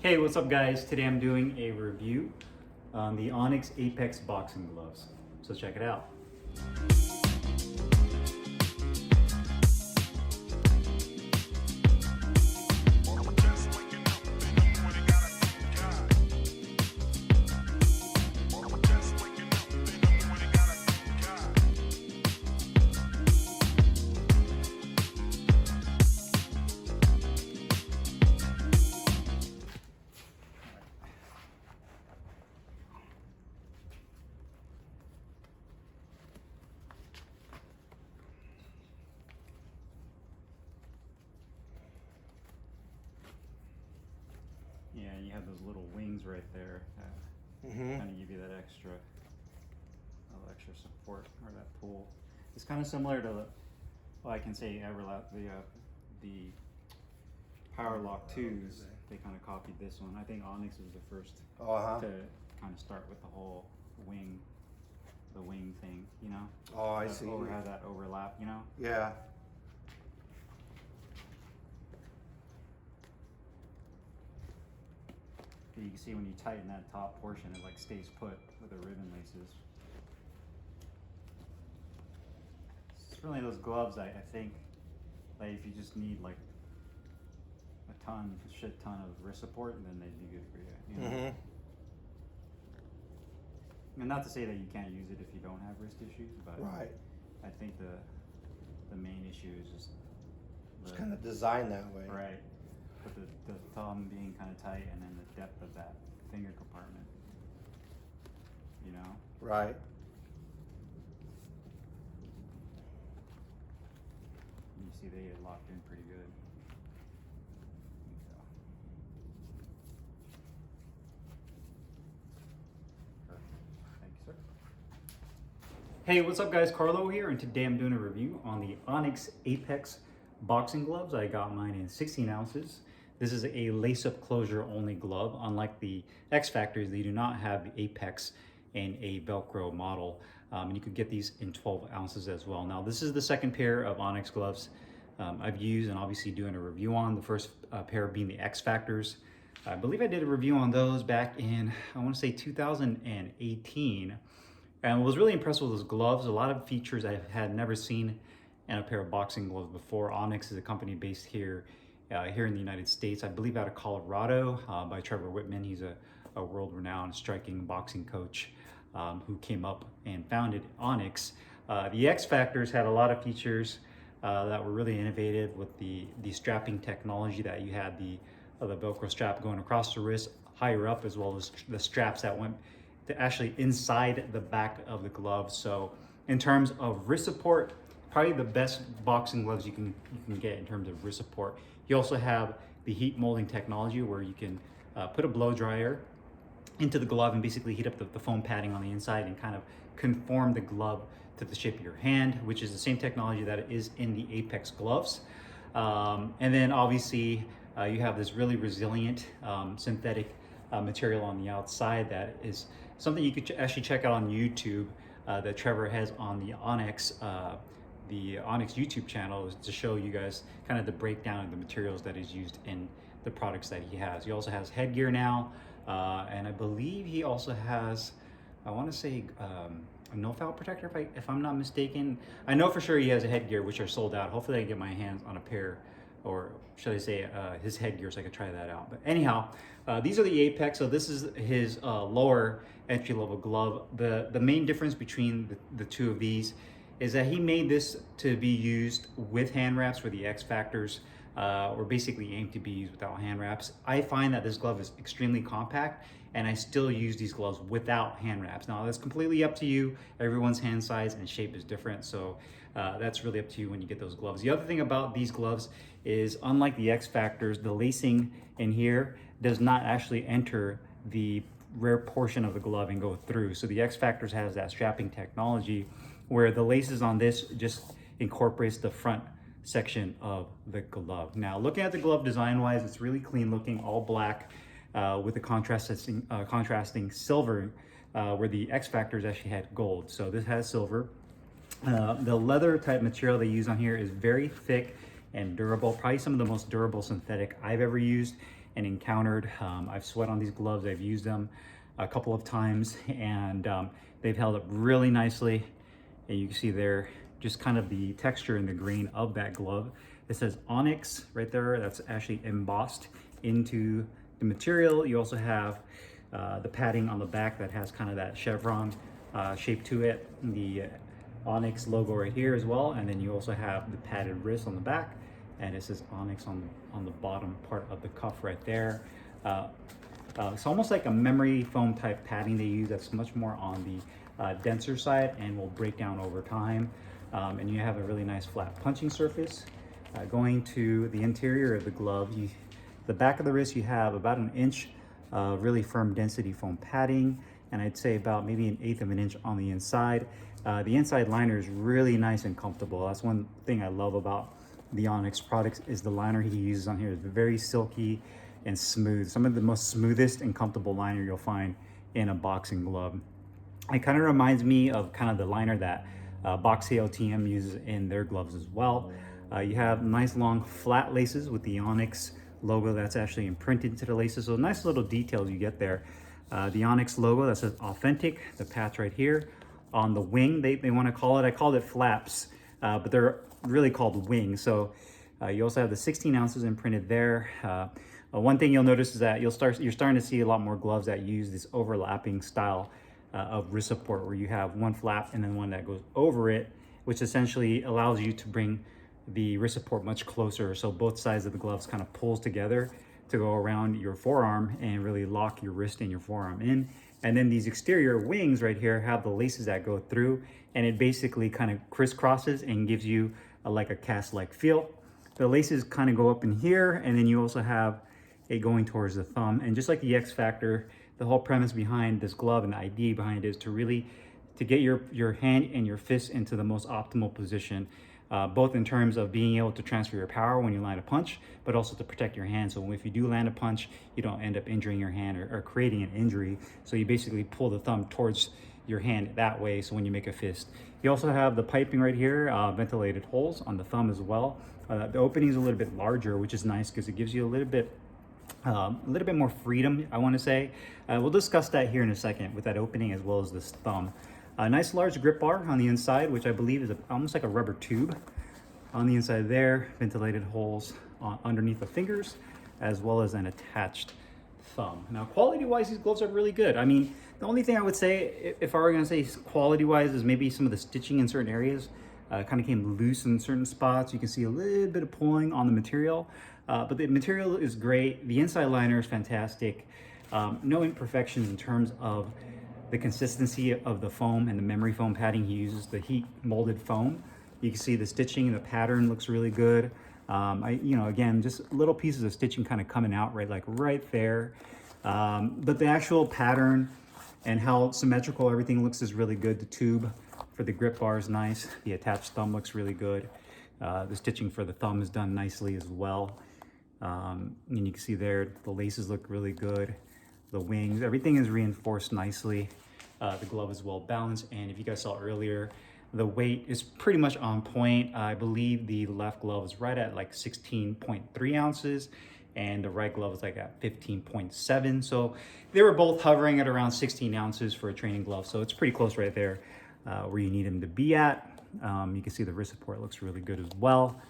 Hey, what's up guys? Today I'm doing a review on the ONX Apex boxing gloves. So check it out. Yeah, you have those little wings right there that kind of give you that extra support or that pull. It's kind of similar to, well, I can say Everlap, the Power Lock 2s. They kind of copied this one. I think ONX was the first to kind of start with the whole wing, the wing thing, you know? Oh, I see. Have that overlap, you know? Yeah. You can see when you tighten that top portion, it like stays put with the ribbon laces. It's really those gloves I think, like if you just need like a shit ton of wrist support, then they'd be good for you. You know? And not to say that you can't use it if you don't have wrist issues, but Right. I think the main issue is just It's kind of designed that way. right. But the thumb being kind of tight, and then the depth of that finger compartment, you know? Right. You see they get locked in pretty good. Perfect. Thank you, sir. Hey, what's up guys? Carlo here, and today I'm doing a review on the ONX Apex boxing gloves. I got mine in 16 ounces. This is a lace-up closure only glove. Unlike the X Factors, they do not have the Apex and a Velcro model. And you can get these in 12 ounces as well. Now, this is the second pair of ONX gloves I've used and obviously doing a review on. The first pair being the X Factors. I believe I did a review on those back in, I want to say 2018. And was really impressed with those gloves. A lot of features I had never seen in a pair of boxing gloves before. ONX is a company based here in the United States, I believe out of Colorado, by Trevor Whitman. He's a world-renowned striking boxing coach who came up and founded ONX. The X Factors had a lot of features that were really innovative with the strapping technology, that you had the Velcro strap going across the wrist, higher up, as well as the straps that went to actually inside the back of the glove. So in terms of wrist support, probably the best boxing gloves you can get in terms of wrist support. You also have the heat molding technology, where you can put a blow dryer into the glove and basically heat up the foam padding on the inside and kind of conform the glove to the shape of your hand, which is the same technology that is in the Apex gloves. And then obviously you have this really resilient synthetic material on the outside that is something you could actually check out on YouTube, that Trevor has on the ONX YouTube channel, to show you guys kind of the breakdown of the materials that is used in the products that he has. He also has headgear now, and I believe he also has, I want to say, a no-foul protector, if I'm not mistaken. I know for sure he has a headgear, which are sold out. Hopefully I can get my hands on a pair, or should I say his headgear, so I could try that out. But anyhow, these are the Apex. So this is his lower entry-level glove. The main difference between the two of these is that he made this to be used with hand wraps, where the X Factors were basically aimed to be used without hand wraps. I find that this glove is extremely compact, and I still use these gloves without hand wraps. Now, that's completely up to you. Everyone's hand size and shape is different, so that's really up to you when you get those gloves. The other thing about these gloves is, unlike the X Factors, the lacing in here does not actually enter the rear portion of the glove and go through. So the X Factors has that strapping technology, where the laces on this just incorporates the front section of the glove. Now, looking at the glove design-wise, it's really clean looking, all black with the contrasting silver, where the X Factors actually had gold. So this has silver. The leather type material they use on here is very thick and durable, probably some of the most durable synthetic I've ever used. and encountered. I've sweat on these gloves. I've used them a couple of times, and they've held up really nicely. And you can see there just kind of the texture and the grain of that glove. It says ONX right there. That's actually embossed into the material. You also have the padding on the back that has kind of that chevron shape to it. The ONX logo right here as well. And then you also have the padded wrist on the back, and it says ONX on the bottom part of the cuff right there. It's almost like a memory foam type padding they use that's much more on the denser side and will break down over time. And you have a really nice flat punching surface. Going to the interior of the glove, the back of the wrist, you have about 1 inch of really firm density foam padding, and I'd say about maybe 1/8 of an inch on the inside. The inside liner is really nice and comfortable. That's one thing I love about the ONX products, is the liner he uses on here is very silky and smooth. Some of the most smoothest and comfortable liner you'll find in a boxing glove. It kind of reminds me of kind of the liner that Box ALTM uses in their gloves as well. You have nice long flat laces with the ONX logo that's actually imprinted into the laces. So nice little details you get there. The ONX logo that says authentic, the patch right here. On the wing, they want to call it, I called it flaps, but they're really called wings. So you also have the 16 ounces imprinted there. One thing you'll notice is that you're starting to see a lot more gloves that use this overlapping style of wrist support, where you have one flap and then one that goes over it, which essentially allows you to bring the wrist support much closer, so both sides of the gloves kind of pulls together to go around your forearm and really lock your wrist and your forearm in. And then these exterior wings right here have the laces that go through, and it basically kind of crisscrosses and gives you like a cast-like feel. The laces kind of go up in here, and then you also have it going towards the thumb. And just like the X Factor, the whole premise behind this glove and the idea behind it is to get your hand and your fist into the most optimal position, both in terms of being able to transfer your power when you land a punch, but also to protect your hand. So if you do land a punch, you don't end up injuring your hand or creating an injury. So you basically pull the thumb towards your hand that way, so when you make a fist. You also have the piping right here, ventilated holes on the thumb as well. The opening is a little bit larger, which is nice because it gives you a little bit more freedom, I want to say. We'll discuss that here in a second with that opening as well as this thumb. A nice large grip bar on the inside, which I believe is almost like a rubber tube on the inside there. Ventilated holes underneath the fingers, as well as an attached thumb. Now, quality-wise, these gloves are really good. I mean, the only thing I would say, if I were going to say quality-wise, is maybe some of the stitching in certain areas kind of came loose in certain spots. You can see a little bit of pulling on the material, but the material is great. The inside liner is fantastic. No imperfections in terms of the consistency of the foam and the memory foam padding he uses, the heat molded foam. You can see the stitching and the pattern looks really good. Again, just little pieces of stitching kind of coming out right there. But the actual pattern and how symmetrical everything looks is really good. The tube for the grip bar is nice. The attached thumb looks really good. The stitching for the thumb is done nicely as well. And you can see there, the laces look really good. The wings, everything is reinforced nicely. The glove is well balanced, and if you guys saw earlier, the weight is pretty much on point. I believe the left glove is right at like 16.3 ounces, and the right glove is like at 15.7. So they were both hovering at around 16 ounces for a training glove. So it's pretty close right there where you need them to be at. You can see the wrist support looks really good as well.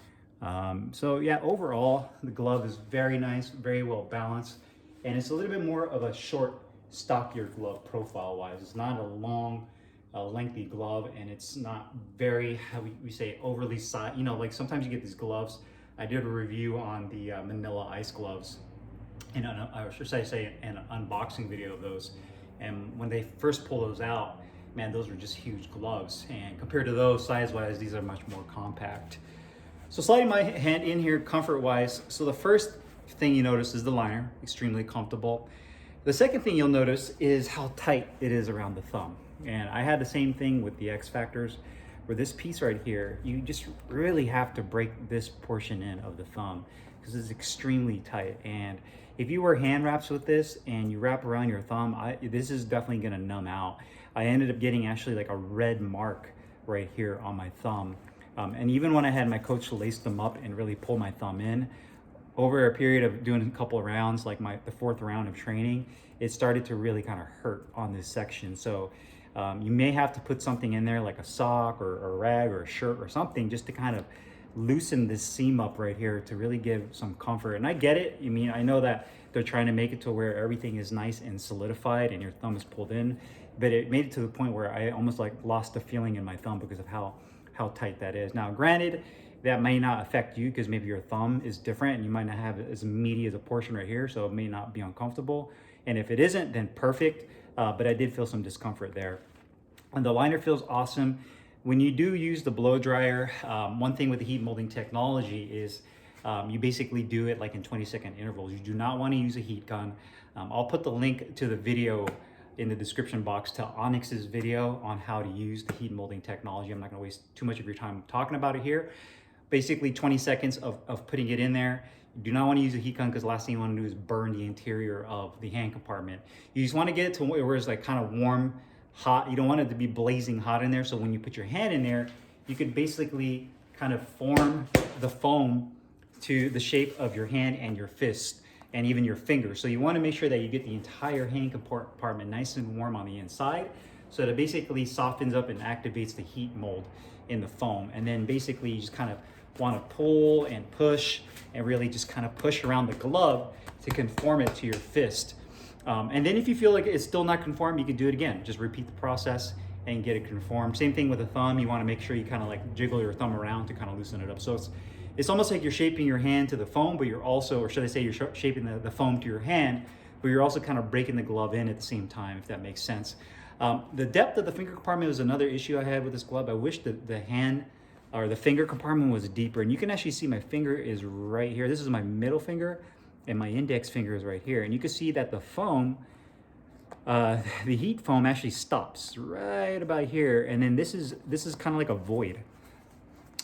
So yeah, overall, the glove is very nice, very well balanced. And it's a little bit more of a short, stockier glove profile-wise. It's not a long, lengthy glove, and it's not very, how we say, overly sized. You know, like sometimes you get these gloves. I did a review on the Manila Ice gloves, and or should I say an unboxing video of those. And when they first pull those out, man, those were just huge gloves. And compared to those, size-wise, these are much more compact. So sliding my hand in here comfort-wise, so the first thing you notice is the liner, extremely comfortable. The second thing you'll notice is how tight it is around the thumb. And I had the same thing with the X Factors, where this piece right here, you just really have to break this portion in of the thumb because it's extremely tight. And if you wear hand wraps with this and you wrap around your thumb, this is definitely gonna numb out. I ended up getting actually like a red mark right here on my thumb. And even when I had my coach lace them up and really pull my thumb in, over a period of doing a couple of rounds, like the fourth round of training, it started to really kind of hurt on this section. So you may have to put something in there like a sock or a rag or a shirt or something just to kind of loosen this seam up right here to really give some comfort. And I get it. I mean, I know that they're trying to make it to where everything is nice and solidified and your thumb is pulled in, but it made it to the point where I almost like lost the feeling in my thumb because of how tight that is. Now, granted, that may not affect you because maybe your thumb is different and you might not have as meaty as a portion right here, so it may not be uncomfortable. And if it isn't, then perfect. But I did feel some discomfort there. And the liner feels awesome. When you do use the blow dryer, one thing with the heat molding technology is you basically do it like in 20-second intervals. You do not want to use a heat gun. I'll put the link to the video in the description box to ONX's video on how to use the heat molding technology. I'm not going to waste too much of your time talking about it here. Basically 20 seconds of putting it in there. You do not want to use a heat gun because the last thing you want to do is burn the interior of the hand compartment. You just want to get it to where it's like kind of warm, hot. You don't want it to be blazing hot in there. So when you put your hand in there, you could basically kind of form the foam to the shape of your hand and your fist and even your fingers. So you want to make sure that you get the entire hand compartment nice and warm on the inside, so that it basically softens up and activates the heat mold in the foam. And then basically you just kind of want to pull and push and really just kind of push around the glove to conform it to your fist. And then if you feel like it's still not conformed, you can do it again. Just repeat the process and get it conformed. Same thing with the thumb. You want to make sure you kind of like jiggle your thumb around to kind of loosen it up. So it's almost like you're shaping your hand to the foam, but you're also, or should I say you're shaping the foam to your hand, but you're also kind of breaking the glove in at the same time, if that makes sense. The depth of the finger compartment was another issue I had with this glove. I wish the hand or the finger compartment was deeper. And you can actually see my finger is right here. This is my middle finger and my index finger is right here. And you can see that the foam, the heat foam actually stops right about here. And then this is kind of like a void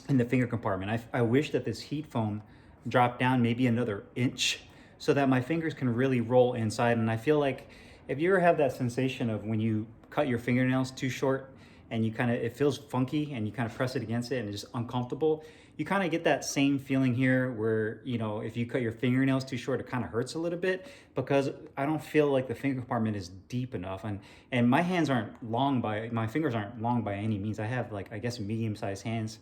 in the finger compartment. I wish that this heat foam dropped down maybe another inch so that my fingers can really roll inside. And I feel like if you ever have that sensation of when you cut your fingernails too short and you it feels funky and you kind of press it against it and it's just uncomfortable, you kind of get that same feeling here where, you know, if you cut your fingernails too short, it kind of hurts a little bit because I don't feel like the finger compartment is deep enough. And my hands aren't long my fingers aren't long by any means. I have like, I guess, medium-sized hands,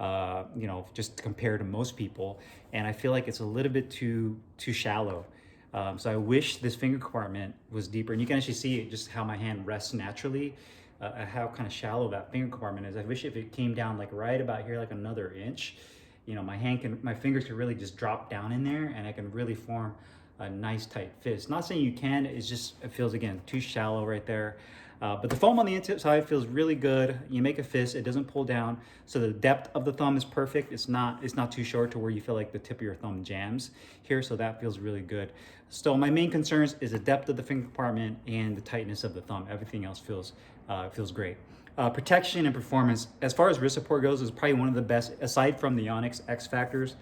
you know, just compared to most people. And I feel like it's a little bit too shallow. So I wish this finger compartment was deeper. And you can actually see just how my hand rests naturally, how kind of shallow that finger compartment is. I wish if it came down like right about here, like another inch, you know, my fingers could really just drop down in there and I can really form a nice tight fist. Not saying you can, it's just, it feels, again, too shallow right there. But the foam on the inside feels really good. You make a fist, it doesn't pull down. So the depth of the thumb is perfect. It's not too short to where you feel like the tip of your thumb jams here. So that feels really good. So my main concerns is the depth of the finger compartment and the tightness of the thumb. Everything else feels great. Protection and performance. As far as wrist support goes, is probably one of the best, aside from the ONX X Factors,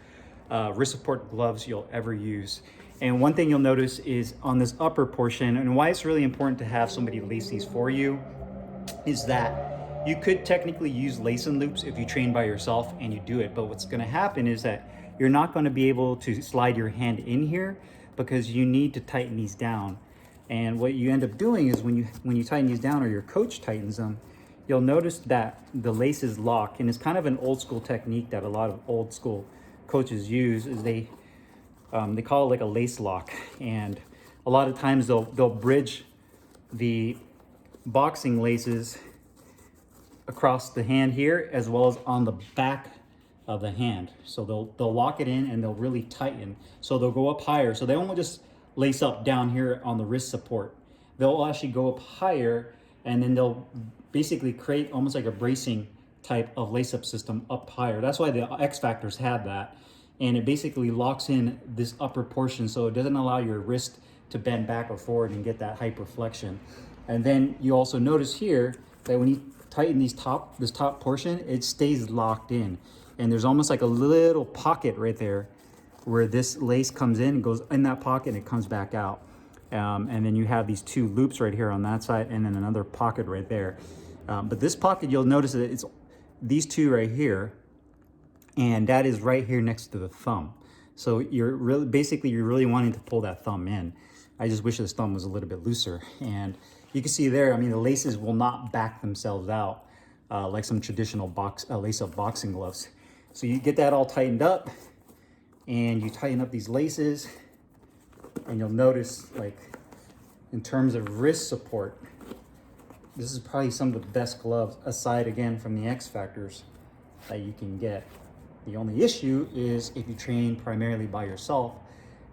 wrist support gloves you'll ever use. And one thing you'll notice is on this upper portion, and why it's really important to have somebody lace these for you, is that you could technically use lace and loops if you train by yourself and you do it. But what's going to happen is that you're not going to be able to slide your hand in here because you need to tighten these down. And what you end up doing is when you tighten these down, or your coach tightens them, you'll notice that the laces lock. And it's kind of an old school technique that a lot of old school coaches use, is they call it like a lace lock. And a lot of times they'll bridge the boxing laces across the hand here as well as on the back of the hand. So they'll lock it in and they'll really tighten. So they'll go up higher. So they won't just lace up down here on the wrist support. They'll actually go up higher, and then they'll basically create almost like a bracing type of lace up system up higher. That's why the X Factors have that. And it basically locks in this upper portion, so it doesn't allow your wrist to bend back or forward and get that hyperflexion. And then you also notice here that when you tighten this top portion, it stays locked in. And there's almost like a little pocket right there where this lace comes in and goes in that pocket and it comes back out. And then you have these two loops right here on that side and then another pocket right there. But this pocket, you'll notice that it's these two right here, and that is right here next to the thumb. So you're really wanting to pull that thumb in. I just wish this thumb was a little bit looser. And you can see there, I mean, the laces will not back themselves out like some traditional lace-up boxing gloves. So you get that all tightened up, and you tighten up these laces, and you'll notice, like, in terms of wrist support, this is probably some of the best gloves, aside again from the X Factors, that you can get. The only issue is if you train primarily by yourself,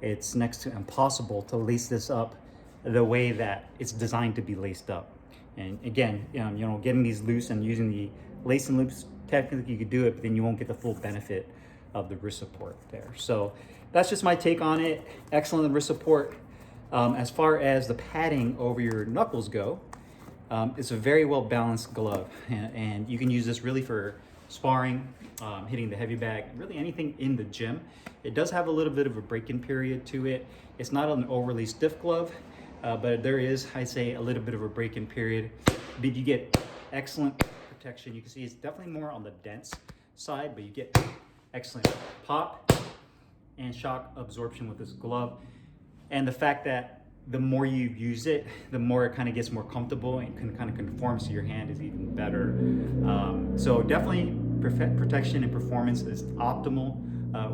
it's next to impossible to lace this up the way that it's designed to be laced up. And again, you know, getting these loose and using the lace and loops, technically you could do it, but then you won't get the full benefit of the wrist support there. So that's just my take on it. Excellent wrist support. As far as the padding over your knuckles go, it's a very well balanced glove, and you can use this really for sparring, hitting the heavy bag, really anything in the gym. It does have a little bit of a break-in period to it. It's not an overly stiff glove, but there is, I'd say, a little bit of a break-in period. But you get excellent protection. You can see it's definitely more on the dense side, but you get excellent pop and shock absorption with this glove. And the fact that the more you use it, the more it kind of gets more comfortable and can kind of conforms to your hand is even better. So definitely protection and performance is optimal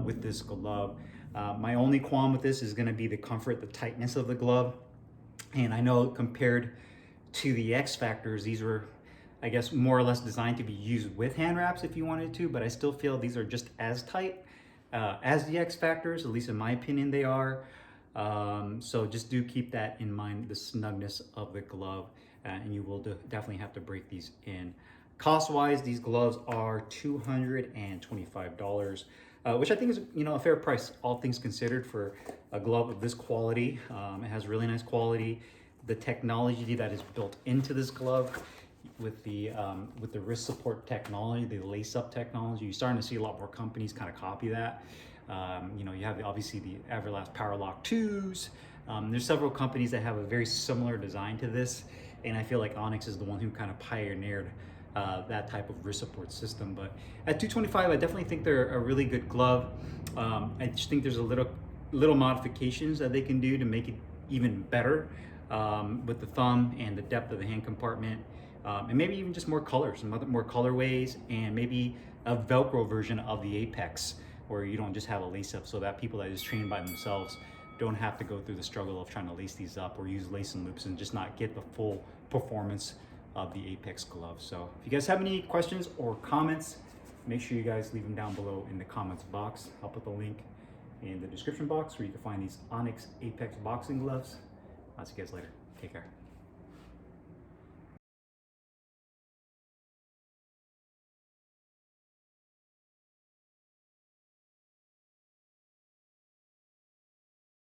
with this glove. My only qualm with this is going to be the comfort, the tightness of the glove. And I know compared to the X Factors, these were, I guess, more or less designed to be used with hand wraps if you wanted to, but I still feel these are just as tight as the X Factors, at least in my opinion they are. So just do keep that in mind, the snugness of the glove, and you will definitely have to break these in. Cost-wise, these gloves are $225, which I think is, you know, a fair price, all things considered, for a glove of this quality. It has really nice quality. The technology that is built into this glove with the wrist support technology, the lace-up technology, you're starting to see a lot more companies kind of copy that. You know, you have obviously the Everlast Powerlock 2s. There's several companies that have a very similar design to this, and I feel like ONX is the one who kind of pioneered that type of wrist support system. But at $225, I definitely think they're a really good glove. I just think there's a little modifications that they can do to make it even better with the thumb and the depth of the hand compartment, and maybe even just more colors, more colorways, and maybe a Velcro version of the Apex, where you don't just have a lace up, so that people that just train by themselves don't have to go through the struggle of trying to lace these up or use lace and loops and just not get the full performance of the Apex glove. So if you guys have any questions or comments, make sure you guys leave them down below in the comments box. I'll put the link in the description box where you can find these ONX Apex boxing gloves. I'll see you guys later. Take care.